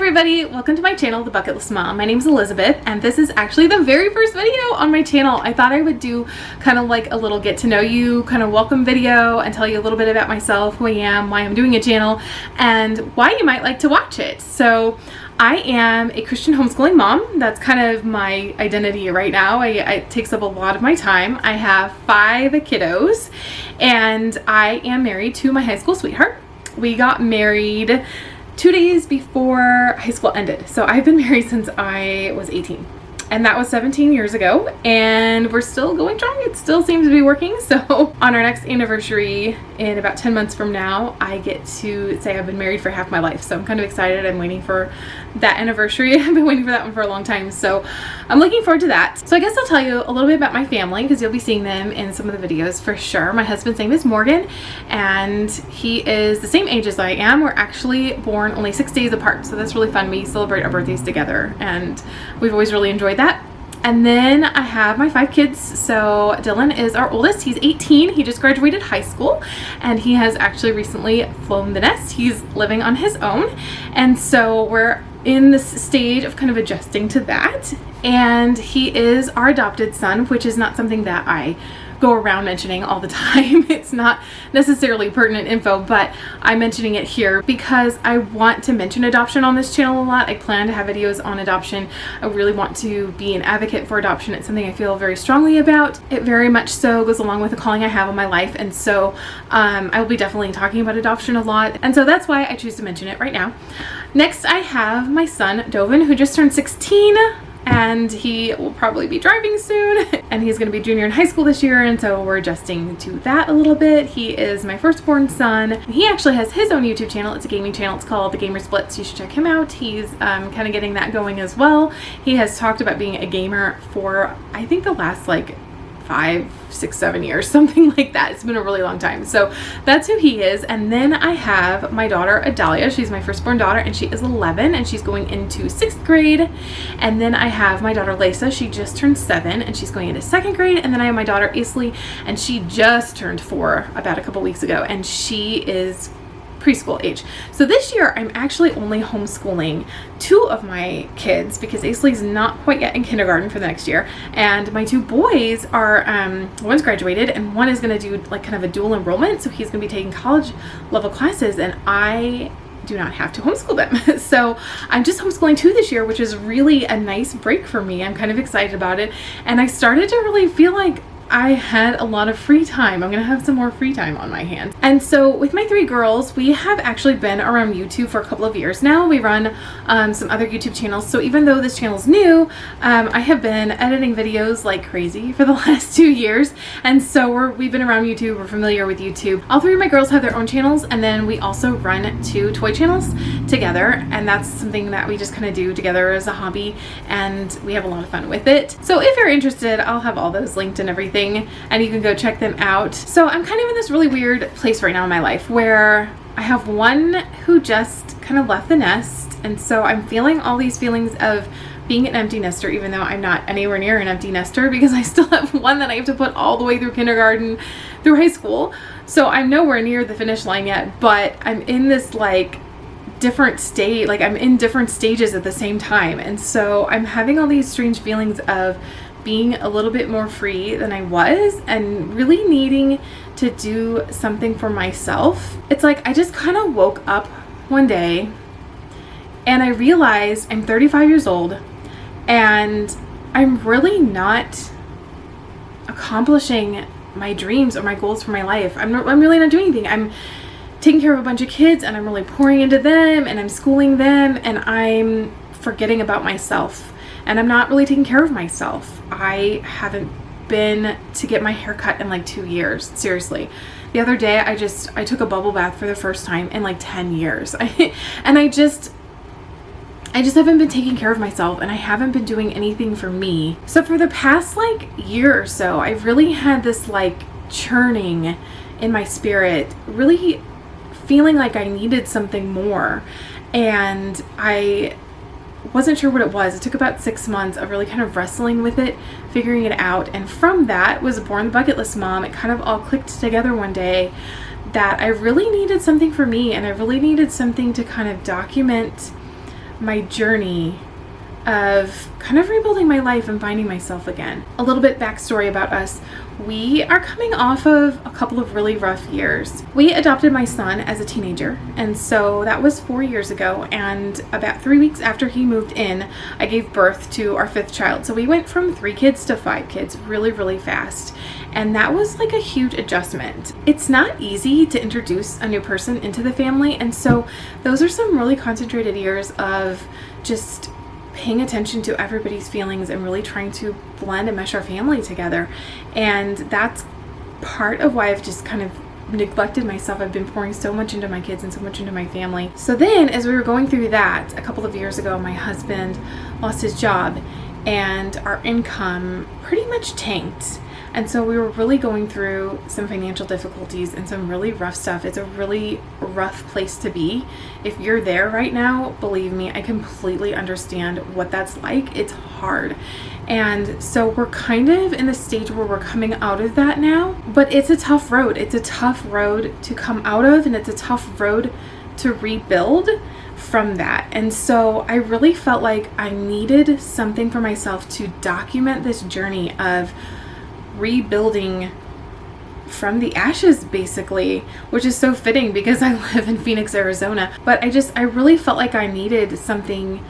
everybody, welcome to my channel, The Bucket List Mom. My name is Elizabeth and this is actually the very first video on my channel. I thought I would do kind of like a little get to know you, kind of welcome video and tell you a little bit about myself, who I am, why I'm doing a channel, and why you might like to watch it. So I am a Christian homeschooling mom. That's kind of my identity right now. It takes up a lot of my time. I have 5 kiddos and I am married to my high school sweetheart. We got married 2 days before high school ended. So I've been married since I was 18. And that was 17 years ago, and we're still going strong. It still seems to be working. So on our next anniversary in about 10 months from now, I get to say I've been married for half my life. So I'm kind of excited. I'm waiting for that anniversary. I've been waiting for that one for a long time. So I'm looking forward to that. So I guess I'll tell you a little bit about my family because you'll be seeing them in some of the videos for sure. My husband's name is Morgan and he is the same age as I am. We're actually born only 6 days apart. So that's really fun. We celebrate our birthdays together and we've always really enjoyed that. And then I have my 5 kids. So Dylan is our oldest. He's 18. He just graduated high school and he has actually recently flown the nest. He's living on his own. And so we're in this stage of kind of adjusting to that. And he is our adopted son, which is not something that I go around mentioning all the time. It's not necessarily pertinent info, but I'm mentioning it here because I want to mention adoption on this channel a lot. I plan to have videos on adoption. I really want to be an advocate for adoption. It's something I feel very strongly about. It very much so goes along with the calling I have in my life, and so I will be definitely talking about adoption a lot, and so that's why I choose to mention it right now. Next, I have my son Dovin, who just turned 16. And he will probably be driving soon and he's going to be junior in high school this year, and so we're adjusting to that a little bit. He is my firstborn son. He actually has his own YouTube channel. It's a gaming channel. It's called The Gamer Splits. You should check him out. He's kind of getting that going as well. He has talked about being a gamer for I think the last like 5, 6, 7 years, something like that. It's been a really long time. So that's who he is. And then I have my daughter Adalia. She's my firstborn daughter and she is 11 and she's going into 6th grade. And then I have my daughter Lisa. She just turned 7 and she's going into 2nd grade. And then I have my daughter Isley and she just turned 4 about a couple weeks ago and she is preschool age. So this year I'm actually only homeschooling 2 of my kids because Aisley's not quite yet in kindergarten for the next year, and my 2 boys are one's graduated and one is going to do like kind of a dual enrollment, so he's going to be taking college level classes and I do not have to homeschool them. So I'm just homeschooling 2 this year, which is really a nice break for me. I'm kind of excited about it and I started to really feel like I had a lot of free time. I'm gonna have some more free time on my hands. And so with my 3 girls, we have actually been around YouTube for a couple of years now. We run some other YouTube channels. So even though this channel is new, I have been editing videos like crazy for the last 2 years. And so we've been around YouTube. We're familiar with YouTube. All 3 of my girls have their own channels. And then we also run 2 toy channels together. And that's something that we just kind of do together as a hobby. And we have a lot of fun with it. So if you're interested, I'll have all those linked and everything, and you can go check them out. So I'm kind of in this really weird place right now in my life where I have one who just kind of left the nest, and so I'm feeling all these feelings of being an empty nester, even though I'm not anywhere near an empty nester because I still have one that I have to put all the way through kindergarten through high school. So I'm nowhere near the finish line yet, but I'm in this like different state, like I'm in different stages at the same time, and so I'm having all these strange feelings of being a little bit more free than I was and really needing to do something for myself. It's like I just kind of woke up one day and I realized I'm 35 years old and I'm really not accomplishing my dreams or my goals for my life. I'm really not doing anything. I'm taking care of a bunch of kids and I'm really pouring into them and I'm schooling them and I'm forgetting about myself. And I'm not really taking care of myself. I haven't been to get my hair cut in like 2 years. Seriously. The other day I took a bubble bath for the first time in like 10 years. And I just haven't been taking care of myself and I haven't been doing anything for me. So for the past like year or so, I've really had this like churning in my spirit, really feeling like I needed something more. And I wasn't sure what it was. It took about 6 months of really kind of wrestling with it, figuring it out, and from that was born the Bucket List Mom. It kind of all clicked together one day that I really needed something for me and I really needed something to kind of document my journey of kind of rebuilding my life and finding myself again. A little bit backstory about us. We are coming off of a couple of really rough years. We adopted my son as a teenager, and so that was 4 years ago, and about 3 weeks after he moved in, I gave birth to our 5th child. So we went from 3 kids to 5 kids really, really fast, and that was like a huge adjustment. It's not easy to introduce a new person into the family, and so those are some really concentrated years of just paying attention to everybody's feelings and really trying to blend and mesh our family together. And that's part of why I've just kind of neglected myself. I've been pouring so much into my kids and so much into my family. So then as we were going through that, a couple of years ago, my husband lost his job and our income pretty much tanked. And so we were really going through some financial difficulties and some really rough stuff. It's a really rough place to be. If you're there right now, believe me, I completely understand what that's like. It's hard. And so we're kind of in the stage where we're coming out of that now, but it's a tough road. It's a tough road to come out of, and it's a tough road to rebuild from that. And so I really felt like I needed something for myself to document this journey of rebuilding from the ashes, basically, which is so fitting because I live in Phoenix, Arizona. But I really felt like I needed something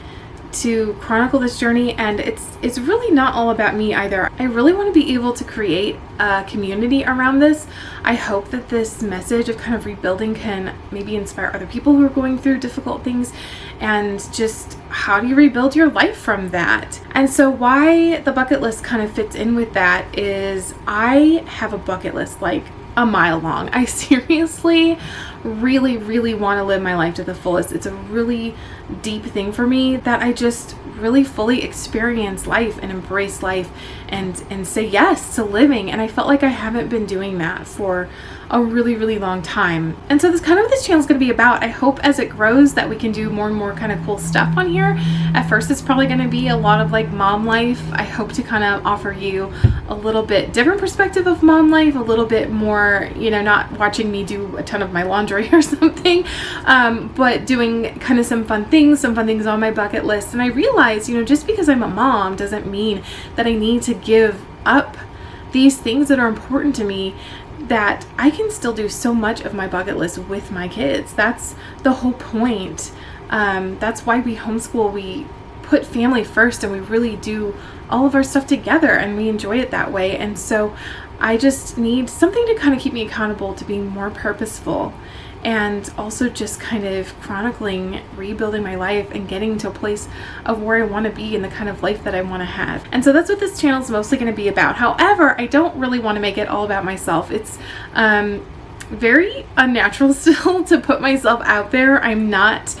to chronicle this journey, and it's really not all about me either. I really want to be able to create a community around this. I hope that this message of kind of rebuilding can maybe inspire other people who are going through difficult things, and just how do you rebuild your life from that. And so why the bucket list kind of fits in with that is I have a bucket list like a mile long. I seriously really want to live my life to the fullest. It's a really deep thing for me that I just really fully experience life and embrace life and say yes to living. And I felt like I haven't been doing that for a really long time. And so this channel is going to be about, I hope as it grows that we can do more and more kind of cool stuff on here. At first it's probably going to be a lot of like mom life. I hope to kind of offer you a little bit different perspective of mom life, a little bit more, not watching me do a ton of my laundry or something, but doing kind of some fun things on my bucket list. And I realized, just because I'm a mom doesn't mean that I need to give up these things that are important to me, that I can still do so much of my bucket list with my kids. That's the whole point. That's why we homeschool. We put family first, and we really do all of our stuff together, and we enjoy it that way. And so I just need something to kind of keep me accountable to being more purposeful, and also just kind of chronicling, rebuilding my life and getting to a place of where I want to be and the kind of life that I want to have. And so that's what this channel is mostly going to be about. However, I don't really want to make it all about myself. It's very unnatural still to put myself out there. I'm not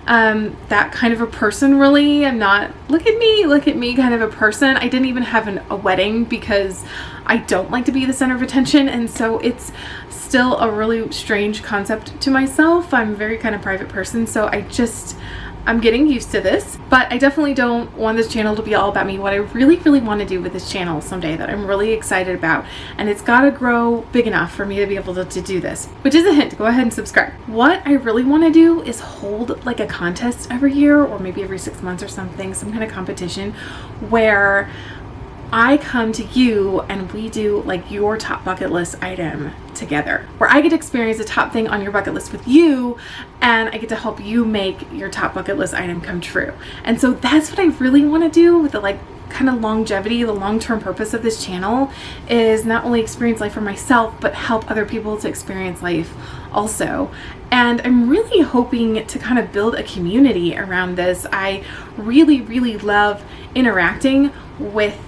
that kind of a person, really. I'm not look at me kind of a person. I didn't even have a wedding because I don't like to be the center of attention, and so it's still a really strange concept to myself. I'm a very kind of private person, so I'm getting used to this, but I definitely don't want this channel to be all about me. What I really want to do with this channel someday that I'm really excited about, and it's got to grow big enough for me to be able to do this, which is a hint. Go ahead and subscribe. What I really want to do is hold like a contest every year, or maybe every 6 months or something, some kind of competition where I come to you and we do like your top bucket list item together, where I get to experience the top thing on your bucket list with you, and I get to help you make your top bucket list item come true. And so that's what I really want to do with the like kind of longevity. The long-term purpose of this channel is not only experience life for myself, but help other people to experience life also. And I'm really hoping to kind of build a community around this. I really love interacting with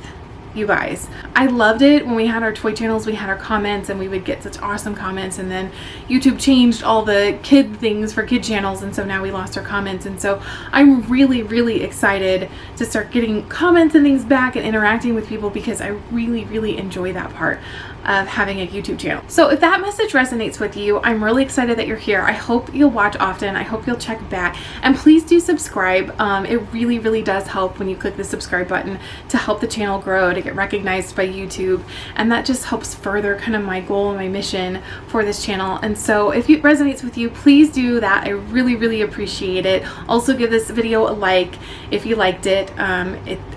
you guys. I loved it when we had our toy channels. We had our comments, and we would get such awesome comments, and then YouTube changed all the kid things for kid channels, and so now we lost our comments. And so I'm really excited to start getting comments and things back and interacting with people, because I really enjoy that part of having a YouTube channel. So if that message resonates with you, I'm really excited that you're here. I hope you'll watch often. I hope you'll check back, and please do subscribe. It really, really does help when you click the subscribe button to help the channel grow, to get recognized by YouTube, and that just helps further kind of my goal and my mission for this channel. And so if it resonates with you, please do that. I really, really appreciate it. Also give this video a like if you liked it.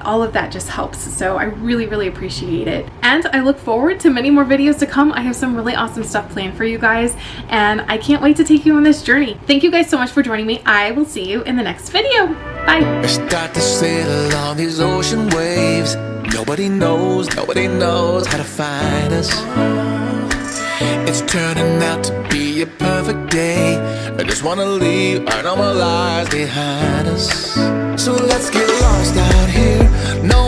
All of that just helps. So I really, really appreciate it. And I look forward to many more videos to come. I have some really awesome stuff planned for you guys, and I can't wait to take you on this journey. Thank you guys so much for joining me. I will see you in the next video. Bye. I start to sail along these ocean waves. Nobody knows how to find us. It's turning out to be a perfect day. I just wanna leave our normal lives behind us. So let's get lost out here. No